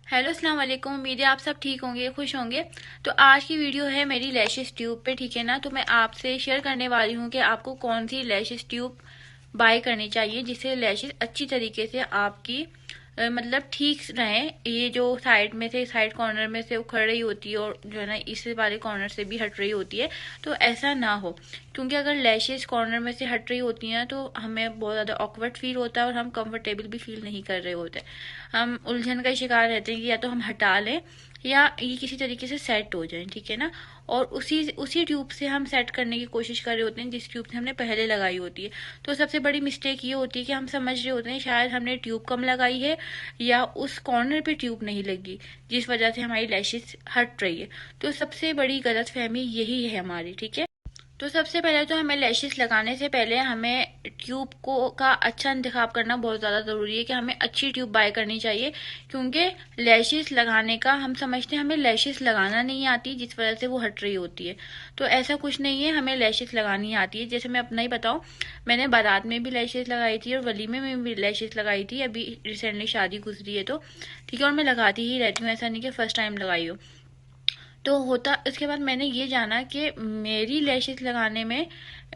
Hello अस्सलाम वालेकुम। उम्मीद है आप सब ठीक होंगे, खुश होंगे। तो आज की वीडियो है मेरी लैशेस ट्यूब पे, ठीक है ना। तो मैं आपसे शेयर करने वाली हूँ कि आपको कौन सी लैशेस ट्यूब बाय करनी चाहिए जिससे लैशेस अच्छी तरीके से आपकी मतलब ठीक रहें। ये जो साइड में से साइड कॉर्नर में से उखड़ रही होती है और जो है ना इस वाले कॉर्नर से भी हट रही होती है, तो ऐसा ना हो। क्योंकि अगर लैशेस कॉर्नर में से हट रही होती हैं तो हमें बहुत ज़्यादा ऑकवर्ड फील होता है और हम कंफर्टेबल भी फील नहीं कर रहे होते। हम उलझन का शिकार रहते हैं कि या तो हम हटा लें या ये किसी तरीके से सेट हो जाए, ठीक है ना। और उसी उसी ट्यूब से हम सेट करने की कोशिश कर रहे होते हैं जिस ट्यूब से हमने पहले लगाई होती है। तो सबसे बड़ी मिस्टेक ये होती है कि हम समझ रहे होते हैं शायद हमने ट्यूब कम लगाई है या उस कॉर्नर पे ट्यूब नहीं लगी जिस वजह से हमारी लैशेस हट रही है। तो सबसे बड़ी गलतफहमी यही है हमारी, ठीक है। तो सबसे पहले तो हमें लैशेस लगाने से पहले हमें ट्यूब को का अच्छा इंतखाब करना बहुत ज़्यादा ज़रूरी है कि हमें अच्छी ट्यूब बाय करनी चाहिए। क्योंकि लैशेस लगाने का हम समझते हैं हमें लैशेस लगाना नहीं आती जिस वजह से वो हट रही होती है। तो ऐसा कुछ नहीं है, हमें लैशेस लगानी आती है। जैसे मैं अपना ही बताऊँ, मैंने बारात में भी लैशेस लगाई थी और वलीमे में भी लैशेस लगाई थी। अभी रिसेंटली शादी गुजरी है तो ठीक है, और मैं लगाती ही रहती हूँ, ऐसा नहीं कि फर्स्ट टाइम लगाई हो। तो होता इसके बाद मैंने ये जाना कि मेरी लैशेस लगाने में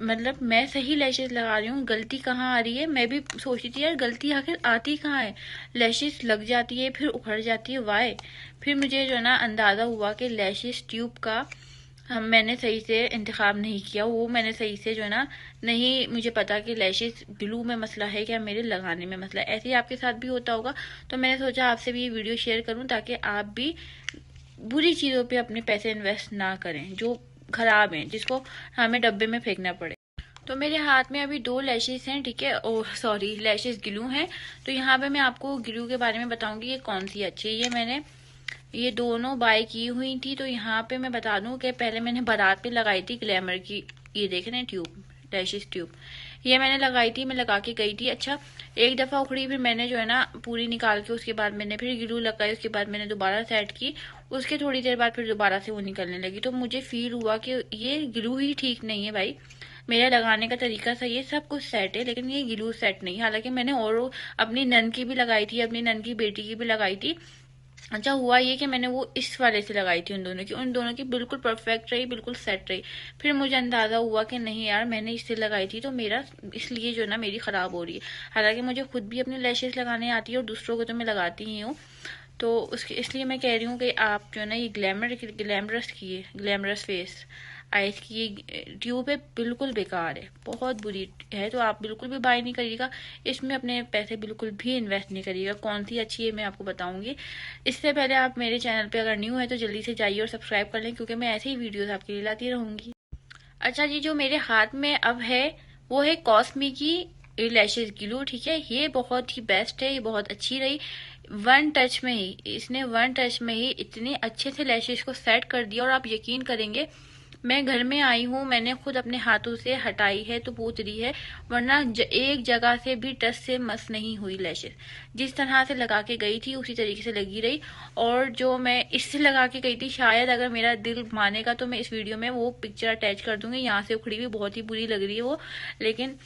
मतलब मैं सही लैशेस लगा रही हूँ, गलती कहाँ आ रही है। मैं भी सोचती थी यार गलती आखिर आती कहाँ है, लैशेस लग जाती है फिर उखड़ जाती है, वाई। फिर मुझे जो है ना अंदाज़ा हुआ कि लैशेस ट्यूब का हम मैंने सही से इंतखाब नहीं किया। वो मैंने सही से जो है ना नहीं, मुझे पता कि लैशेस ग्लू में मसला है क्या मेरे लगाने में मसला है। ऐसे ही आपके साथ भी होता होगा। तो मैंने सोचा आपसे भी ये वीडियो शेयर करूं ताकि आप भी बुरी चीज़ों पे अपने पैसे इन्वेस्ट ना करें जो खराब हैं, जिसको हमें डब्बे में फेंकना पड़े। तो मेरे हाथ में अभी दो लैशेस हैं, ठीक है। ओ सॉरी, लैशेस ग्लू हैं। तो यहाँ पे मैं आपको ग्लू के बारे में बताऊंगी ये कौन सी अच्छी है। ये मैंने ये दोनों बाय की हुई थी। तो यहाँ पे मैं बता दूं कि पहले मैंने बारात पे लगाई थी ग्लैमर की, ये देख रहे हैं ट्यूब, लैशेस ट्यूब। ये मैंने लगाई थी, मैं लगा के गई थी। अच्छा, एक दफ़ा उखड़ी, फिर मैंने जो है ना पूरी निकाल के उसके बाद मैंने फिर ग्लू लगाई, उसके बाद मैंने दोबारा सेट की। उसके थोड़ी देर बाद फिर दोबारा से वो निकलने लगी। तो मुझे फील हुआ कि ये ग्लू ही ठीक नहीं है भाई। मेरा लगाने का तरीका सही है, सब कुछ सेट है, लेकिन ये ग्लू सेट नहीं। हालांकि मैंने और अपनी नन की भी लगाई थी, अपनी नन की बेटी की भी लगाई थी। अच्छा हुआ ये कि मैंने वो इस वाले से लगाई थी, उन दोनों की बिल्कुल परफेक्ट रही, बिल्कुल सेट रही। फिर मुझे अंदाजा हुआ कि नहीं यार मैंने इससे लगाई थी तो मेरा इसलिए जो है ना मेरी खराब हो रही है। हालांकि मुझे खुद भी अपनी लैशेस लगाने आती है और दूसरों को तो मैं लगाती ही हूँ। तो उसके इसलिए मैं कह रही हूँ कि आप जो है ना ये ग्लैमरस फेस आइस की ये ट्यूब है, बिल्कुल बेकार है, बहुत बुरी है। तो आप बिल्कुल भी बाय नहीं करिएगा, इसमें अपने पैसे बिल्कुल भी इन्वेस्ट नहीं करिएगा। कौन सी अच्छी है मैं आपको बताऊंगी। इससे पहले आप मेरे चैनल पे अगर न्यू है तो जल्दी से जाइए और सब्सक्राइब कर लें, क्योंकि मैं ऐसे ही वीडियोस आपके लिए लाती रहूंगी। अच्छा जी, जो मेरे हाथ में अब है वो है कॉस्मी की लैशेस ग्लू, ठीक है। ये बहुत ही बेस्ट है, ये बहुत अच्छी रही। वन टच में ही इसने वन टच में ही इतने अच्छे से लैशेस को सेट कर दिया। और आप यकीन करेंगे, मैं घर में आई हूँ, मैंने खुद अपने हाथों से हटाई है तो पूछ रही है, वरना एक जगह से भी टच से मस नहीं हुई लैशेस। जिस तरह से लगा के गई थी उसी तरीके से लगी रही। और जो मैं इससे लगा के गई थी, शायद अगर मेरा दिल मानेगा तो मैं इस वीडियो में वो पिक्चर अटैच कर दूंगी। यहाँ से उखड़ी हुई बहुत ही बुरी लग रही है वो, लेकिन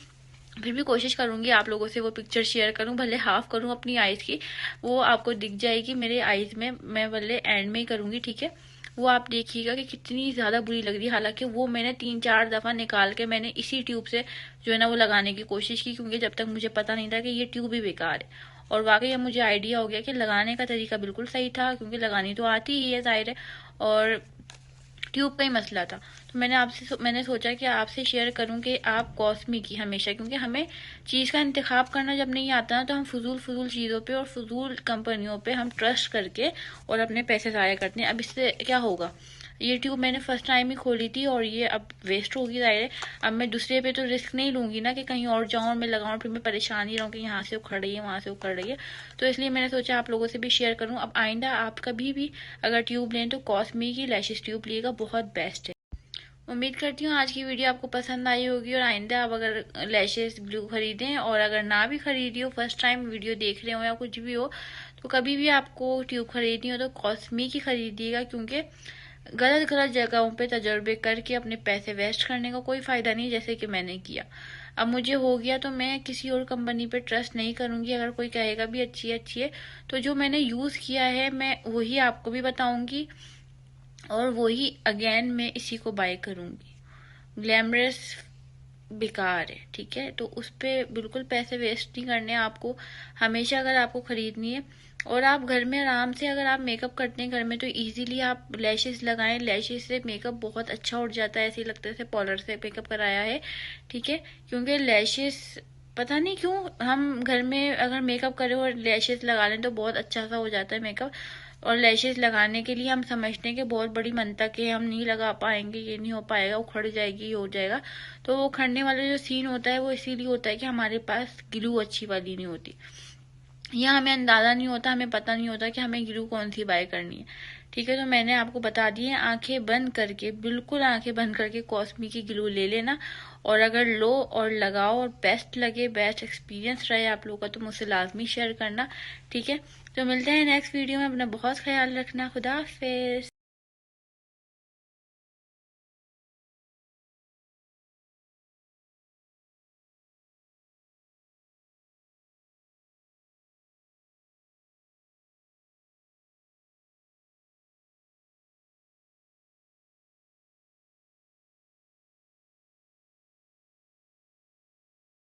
फिर भी कोशिश करूंगी आप लोगों से वो पिक्चर शेयर करूं, भले हाफ करूं अपनी आईज की। वो आपको दिख जाएगी मेरे आईज में, मैं भले एंड में ही करूंगी, ठीक है। वो आप देखिएगा कि कितनी ज्यादा बुरी लग रही है। हालांकि वो मैंने 3-4 दफा निकाल के मैंने इसी ट्यूब से जो है ना वो लगाने की कोशिश की, क्योंकि जब तक मुझे पता नहीं था कि ये ट्यूब भी बेकार है। और वाकई अब मुझे आइडिया हो गया कि लगाने का तरीका बिल्कुल सही था, क्योंकि लगानी तो आती ही है जाहिर है, और ट्यूब का ही मसला था। तो मैंने सोचा कि आपसे शेयर करूं कि आप कॉस्मी की हमेशा, क्योंकि हमें चीज़ का इंतखाब करना जब नहीं आता ना तो हम फजूल फजूल चीज़ों पे और फजूल कंपनियों पे हम ट्रस्ट करके और अपने पैसे ज़ाया करते हैं। अब इससे क्या होगा, ये ट्यूब मैंने फर्स्ट टाइम ही खोली थी और ये अब वेस्ट होगी जाहिर है। अब मैं दूसरे पे तो रिस्क नहीं लूंगी ना कि कहीं और जाऊं और मैं लगाऊं फिर मैं परेशान ही रहूं कि यहाँ से उखड़ रही है वहां से उखड़ रही है। तो इसलिए मैंने सोचा आप लोगों से भी शेयर करूं। अब आइंदा आप कभी भी अगर ट्यूब लें तो कॉस्मी की लैशेस ट्यूब लिएगा, बहुत बेस्ट है। उम्मीद करती हूँ आज की वीडियो आपको पसंद आई होगी। और आइंदा आप अगर लैशेस ग्लू खरीदें, और अगर ना भी खरीदी हो, फर्स्ट टाइम वीडियो देख रहे हो या कुछ भी हो, तो कभी भी आपको ट्यूब खरीदनी हो तो कॉस्मी की खरीदिएगा। क्योंकि गलत गलत जगहों पे तजर्बे करके अपने पैसे वेस्ट करने का कोई फायदा नहीं, जैसे कि मैंने किया। अब मुझे हो गया तो मैं किसी और कंपनी पे ट्रस्ट नहीं करूँगी। अगर कोई कहेगा भी अच्छी है तो जो मैंने यूज़ किया है मैं वही आपको भी बताऊँगी और वही अगेन मैं इसी को बाय करूँगी। ग्लैमरस बेकार है, ठीक है, तो उस पर बिल्कुल पैसे वेस्ट नहीं करने आपको। हमेशा अगर आपको खरीदनी है और आप घर में आराम से अगर आप मेकअप करते हैं घर में तो इजीली आप लैशेस लगाएं। लैशेस से मेकअप बहुत अच्छा उठ जाता है, ऐसे लगता है जैसे पार्लर से मेकअप कराया है, ठीक है। क्योंकि लैशेस पता नहीं क्यों हम घर में अगर मेकअप करें और लैशेस लगा लें तो बहुत अच्छा सा हो जाता है मेकअप। और लैशेस लगाने के लिए हम समझते हैं कि बहुत बड़ी मंतक है, हम नहीं लगा पाएंगे, ये नहीं हो पाएगा, उखड़ जाएगी, ये हो जाएगा। तो वो उखड़ने वाला जो सीन होता है वो इसीलिए होता है कि हमारे पास ग्लू अच्छी वाली नहीं होती, या हमें अंदाजा नहीं होता, हमें पता नहीं होता कि हमें ग्लू कौन सी बाय करनी है, ठीक है। तो मैंने आपको बता दी है, आंखें बंद करके, बिल्कुल आंखें बंद करके कॉस्मी की ग्लू ले लेना और अगर लो और लगाओ और बेस्ट लगे, बेस्ट एक्सपीरियंस रहे आप लोगों का तो मुझसे लाजमी शेयर करना, ठीक है। तो मिलते हैं नेक्स्ट वीडियो में, अपना बहुत ख्याल रखना, खुदा हाफिज।